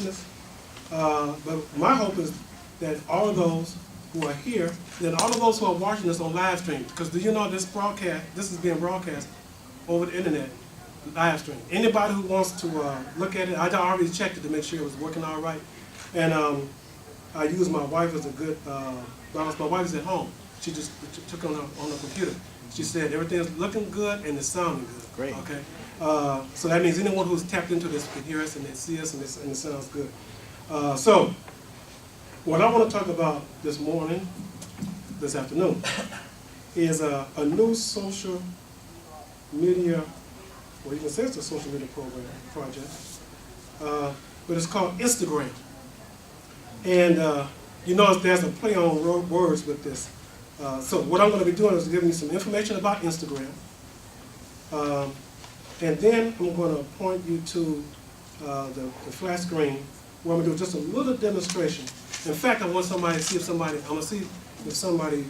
business. But my hope is that all of those who are here, then all of those who are watching this on live stream, because do you know this is being broadcast over the internet, live stream. Anybody who wants to look at it, I already checked it to make sure it was working all right. And I used my wife as a good, my wife is at home. She just took on the computer. She said everything's looking good and it's sounding good. Great. Okay. So that means anyone who's tapped into this can hear us and they see us and it sounds good. So what I want to talk about this afternoon, is a new social media, well, you can say it's a social media project, but it's called Instagram. And you notice there's a play on words with this. So what I'm going to be doing is giving you some information about Instagram. And then I'm going to point you to the flat screen where I'm going to do just a little demonstration. In fact, I want somebody to see if I'm going to see if somebody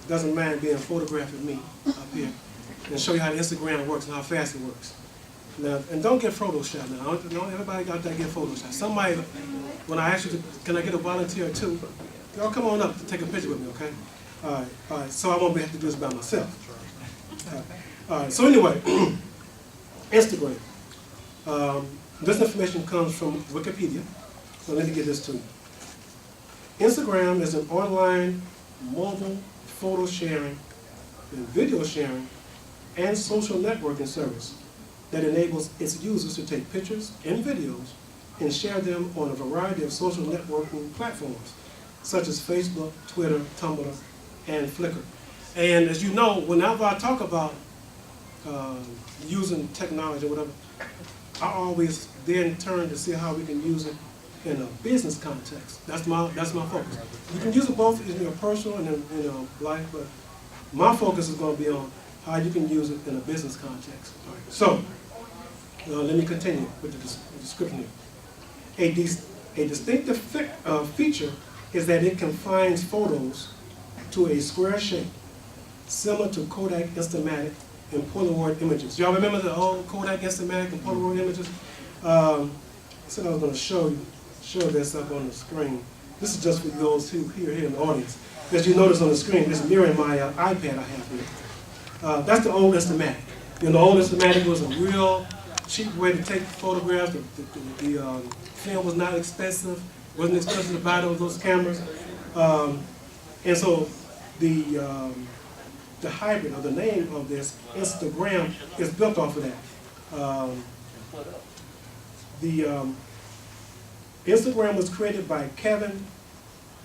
doesn't mind being photographed with me up here and show you how the Instagram works and how fast it works. Now, and don't get Photoshop now. Don't everybody got that get Photoshop. Somebody, when I ask you, can I get a volunteer too? Y'all come on up to take a picture with me, okay? All right. So I won't have to do this by myself. All right. So anyway, Instagram. This information comes from Wikipedia. So let me get this to you. Instagram is an online mobile photo sharing and video sharing and social networking service that enables its users to take pictures and videos and share them on a variety of social networking platforms, such as Facebook, Twitter, Tumblr, and Flickr. And as you know, whenever I talk about using technology or whatever, I always then turn to see how we can use it in a business context. That's my focus. You can use it both in your personal and in your life, but my focus is going to be on how you can use it in a business context. All right. So let me continue with the description here. A distinctive feature is that it confines photos to a square shape, similar to Kodak Instamatic and Polaroid images. Y'all remember the old Kodak Instamatic and Polaroid images? I said I was going to show this up on the screen. This is just for those who here in the audience. As you notice on the screen, it's mirroring my iPad I have here. That's the old Instamatic. You know, the old Instamatic was a real cheap way to take photographs. The film was not expensive. It wasn't expensive to buy those cameras. And so the hybrid, or the name of this, Instagram, is built off of that. Instagram was created by Kevin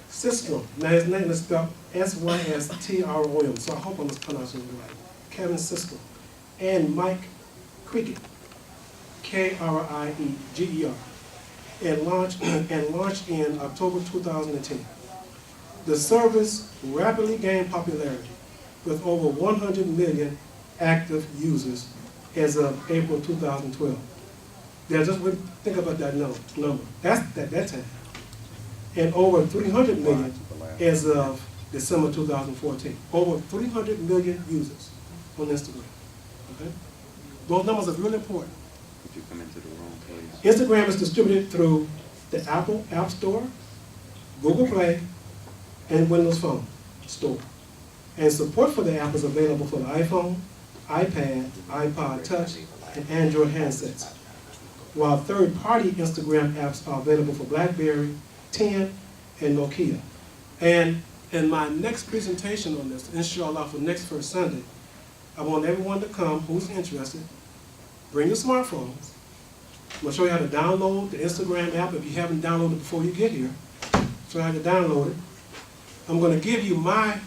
Systrom. Now his name is spelled S-Y-S-T-R-O-M, so I hope I'm pronouncing it right. Kevin Systrom. And Mike Krieger, K-R-I-E-G-E-R, and launched in October 2010. The service rapidly gained popularity with over 100 million active users as of April 2012. Now just think about that number. That's that time. And over 300 million as of December 2014. Over 300 million users on Instagram. Okay? Those numbers are really important. If you come into the room, please. Instagram is distributed through the Apple App Store, Google Play, and Windows Phone Store. And support for the app is available for the iPhone, iPad, iPod Touch, and Android handsets, while third-party Instagram apps are available for BlackBerry, 10, and Nokia. And in my next presentation on this, inshallah, for next first Sunday, I want everyone to come who's interested, bring your smartphones. I'm going to show you how to download the Instagram app if you haven't downloaded it before you get here. Show you how to download it. I'm going to give you my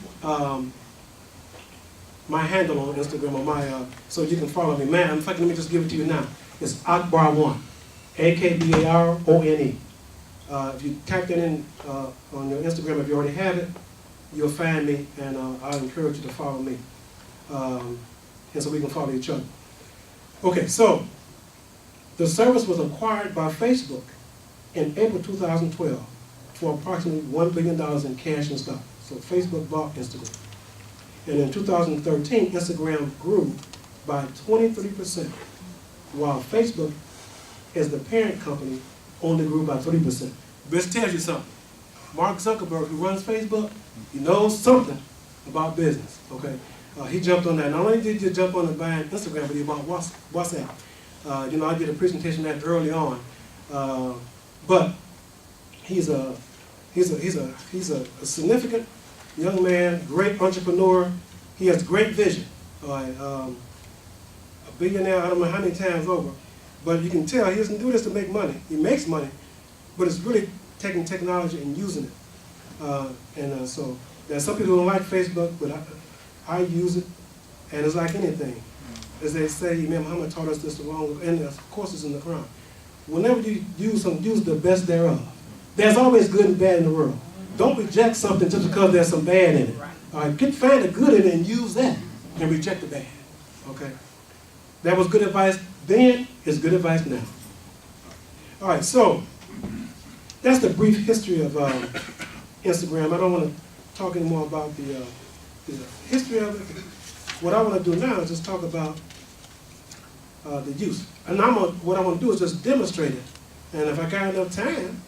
my handle on Instagram, or so you can follow me. Man, in fact, let me just give it to you now. It's Akbar1, A-K-B-A-R-O-N-E. If you type that in on your Instagram, if you already have it, you'll find me, and I encourage you to follow me, and so we can follow each other. Okay, so the service was acquired by Facebook in April 2012 for approximately $1 billion in cash and stock. So Facebook bought Instagram. And in 2013, Instagram grew by 23%, while Facebook, as the parent company, only grew by 3%. This tells you something. Mark Zuckerberg, who runs Facebook, he knows something about business, okay? He jumped on that. Not only did he jump on the buying Instagram, but he bought WhatsApp. You know, I did a presentation on that early on. But he's a significant young man, great entrepreneur. He has great vision. A billionaire, I don't know how many times over. But you can tell he doesn't do this to make money. He makes money, but it's really taking technology and using it. So there's some people who don't like Facebook, but I use it, and it's like anything. As they say, Imam Mohammed taught us this along, and of course it's in the Quran. Whenever you use something, use the best thereof. There's always good and bad in the world. Don't reject something just because there's some bad in it. All right, find the good in it and use that, and reject the bad. Okay? That was good advice then, is good advice now. All right, so that's the brief history of Instagram. I don't want to talk anymore about the history of it. What I want to do now is just talk about the use. And what I want to do is just demonstrate it. And if I got enough time,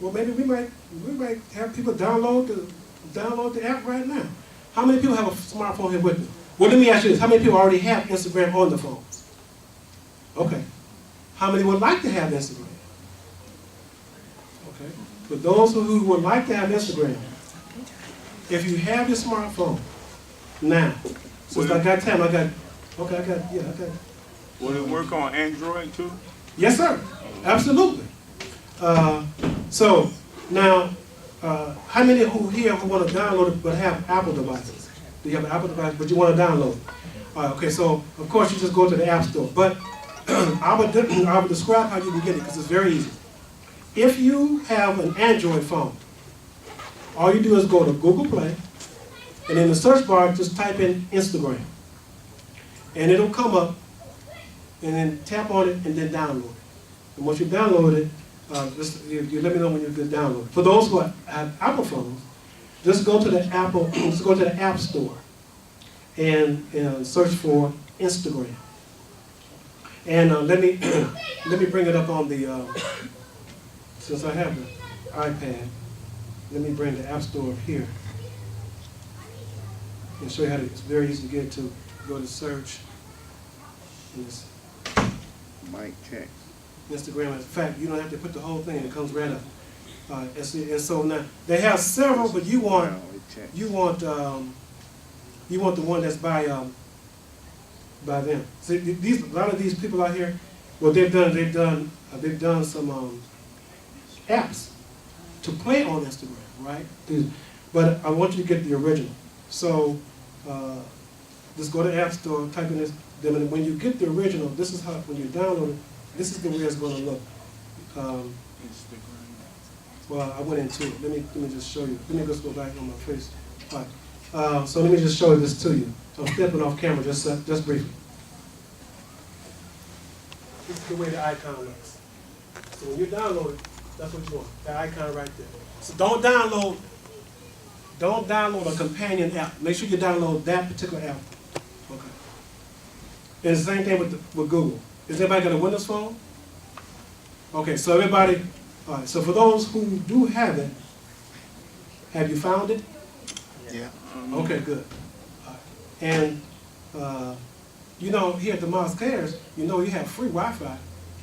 well, maybe we might have people download the app right now. How many people have a smartphone here with me? Well, let me ask you this. How many people already have Instagram on the phones? Okay. How many would like to have Instagram? Okay. For those who would like to have Instagram, if you have your smartphone now, since I got time, I got. Will it work on Android too? Yes, sir. Absolutely. So now, how many here who want to download it but have Apple devices? Do you have an Apple device but you want to download it? Okay, so of course you just go to the App Store. But I would describe how you can get it because it's very easy. If you have an Android phone, all you do is go to Google Play, and in the search bar just type in Instagram, and it'll come up. And then tap on it and then download it. And once you download it, you let me know when you get downloaded. For those who have Apple phones, just go to the App Store and search for Instagram. And let me bring it up on the since I have the iPad. Let me bring the App Store up here and show you how it's very easy to get to. Go to search. Mic check. Instagram. In fact, you don't have to put the whole thing; it comes right up. And so now they have several, but you want the one that's by them. See, a lot of these people out here, what they've done some apps to play on Instagram, right? But I want you to get the original. So just go to the App Store, type in this. Then when you get the original, this is how, when you download it, this is the way it's going to look. Well, I went into it. Let me just show you. Let me just go back on my face. All right. So let me just show this to you. I'm stepping off camera just briefly. This is the way the icon looks. So when you download it, that's what you want. The icon right there. So don't download a companion app. Make sure you download that particular app. Okay. And it's the same thing with Google. Is everybody got a Windows phone? Okay, so everybody, all right, so for those who do have it, have you found it? Yeah. Okay, good. All right. And, you know, here at the Mosque, you know you have free Wi-Fi.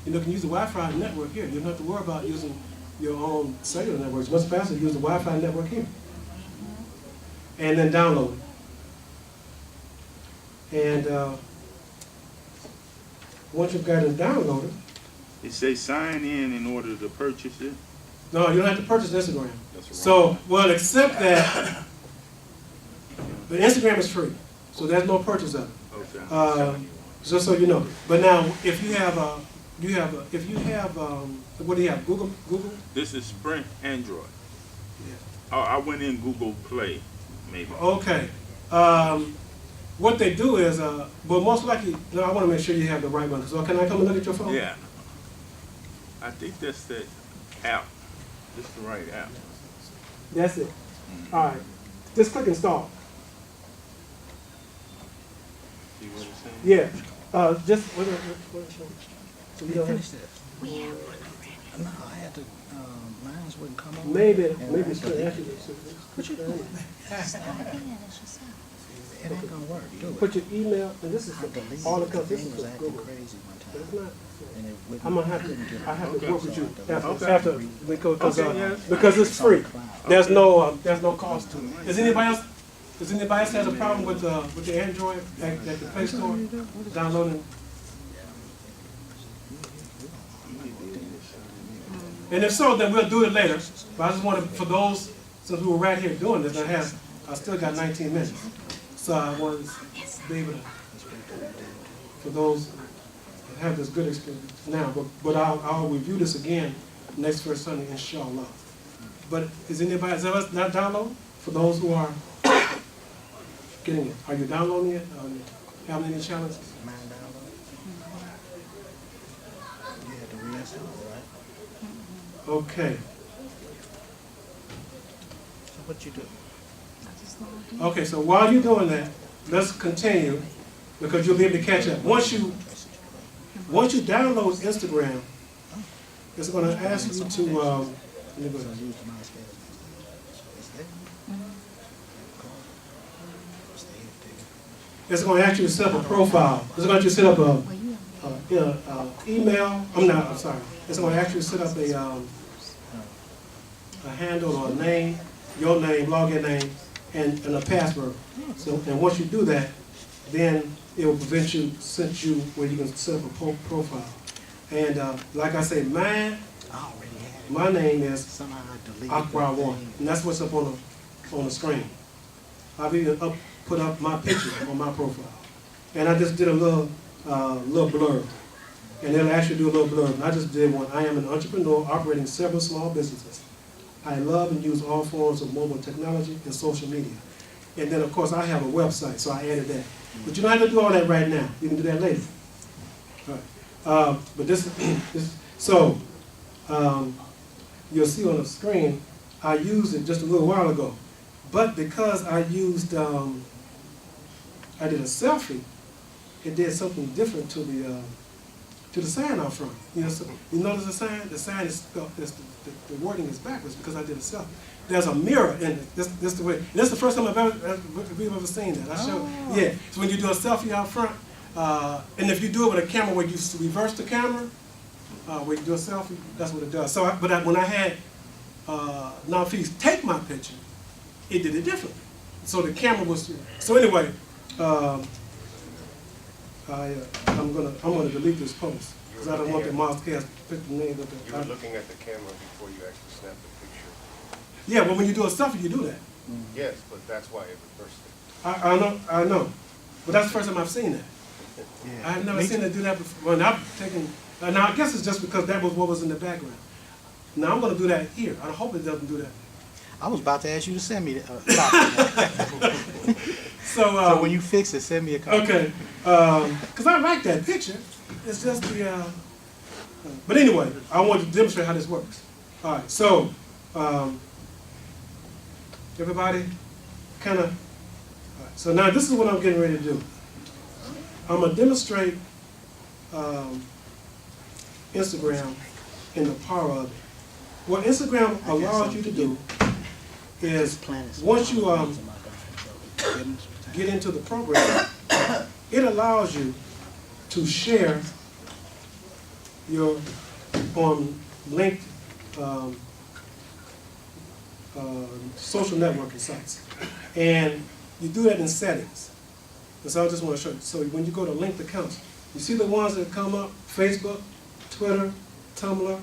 You know, you can use the Wi-Fi network here. You don't have to worry about using your own cellular network. It's much faster to use the Wi-Fi network here. And then download it. And once you've got it downloaded, It say sign in order to purchase it. no, you don't have to purchase Instagram. That's So, well, except that the Instagram is free, so there's no purchase of it. Okay. Just so you know. But now, if you have what do you have? Google? This is Sprint Android. Yeah. Oh, I went in Google Play, maybe. Okay. What they do is, but most likely, no, I want to make sure you have the right one. So can I come and look at your phone? Yeah. I think that's the app. This is the right app. That's it. All right. Just click install. See what it's saying? Yeah. So you don't have, No, I had to, mine wouldn't come on. Maybe And I it's going to ask you to What you doing? It ain't gonna work, do it. put your email, and this is I deleted all the it. stuff. The This thing is was for acting Google. crazy one But it's time. not. And it wouldn't. I'm gonna have couldn't get to. I have to it. work with you So I after, Okay. after because Okay, yes. because it's It's on free. the cloud. There's no cost to it. Does anybody else has a problem with the Android at the Play Store downloading? And if so, then we'll do it later. But I just wanted, for those, since we were right here doing this, I still got 19 minutes. So I wanted to be able to, for those that have this good experience now, but I'll review this again next first Sunday, inshallah. But is else not downloading? For those who are getting it, are you downloading it? Are you having any challenges? Mine download. You had to reinstall it, right? Okay. So what you do? Okay, so while you're doing that, let's continue because you'll be able to catch up. Once you download Instagram, it's going to ask you to. Let me go So ahead. use the mouse pad. It's there. Stay there. It's going to ask you to set up a profile. It's going to ask you to set up a email. I'm sorry. It's going to ask you to set up a handle or a name, your name, login name, and a password. So, and once you do that, then it will send you where you can set up a profile. And like I say, I already had it. my name is Somehow I deleted Akbar the 1, thing. and that's what's up on the screen. I've even put up my picture on my profile, and I just did a little blurb, and it'll actually do a little blurb. And I just did one. I am an entrepreneur operating several small businesses. I love and use all forms of mobile technology and social media. And then, of course, I have a website, so I added that. But you don't have to do all that right now. You can do that later. All right. But you'll see on the screen, I used it just a little while ago. But because I used, I did a selfie, it did something different to the sign out front. You know, so you notice the sign? The sign is spelled, the wording is backwards because I did a selfie. There's a mirror in it. This the way. And this is the first time we've ever seen that. I showed. Yeah. So when you do a selfie out front, and if you do it with a camera where you reverse the camera, where you do a selfie, that's what it does. So, when I had Nafis take my picture, it did it differently. So the camera was. So anyway, I'm gonna delete this post because I don't want the Mosque to put the name of the. You were looking at the camera before you actually snapped the picture. Yeah, but when you do a selfie, you do that. Yes, but that's why it reversed it. I know, but that's the first time I've seen that. Yeah. I've never Me seen too. it do that before. When I've taken, now I guess it's just because that was what was in the background. Now I'm going to do that here. I hope it doesn't do that. I was about to ask you to send me a copy. So when you fix it, send me a copy. Okay, because I like that picture. It's just the, but anyway, I want to demonstrate how this works. All right, so everybody kind of, so now this is what I'm getting ready to do. I'm going to demonstrate Instagram and the power of it. What Instagram allows you to do is once you get into the program, it allows you to share your linked social networking sites. And you do that in settings. And so I just want to show you. So when you go to linked accounts, you see the ones that come up, Facebook, Twitter, Tumblr,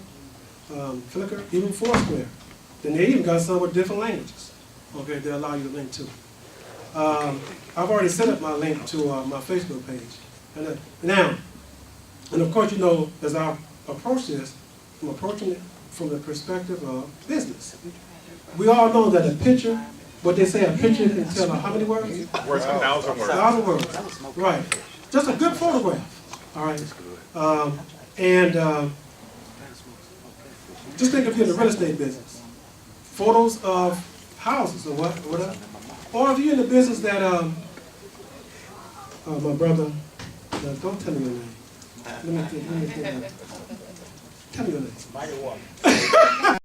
Flickr, even Foursquare. Then they even got some with different languages, okay, they allow you to link to. I've already set up my link to my Facebook page. And now, and of course, you know, as I approach this, I'm approaching it from the perspective of business. We all know that a picture, what they say, a picture can tell how many words? Worth 1,000 words. 1,000 words, right. Just a good photograph, all right? Just think if you're in the real estate business. Photos of houses or whatever. Or if you're in the business that, my brother, don't tell me your name. Let me think. Tell me your name. Mighty Water.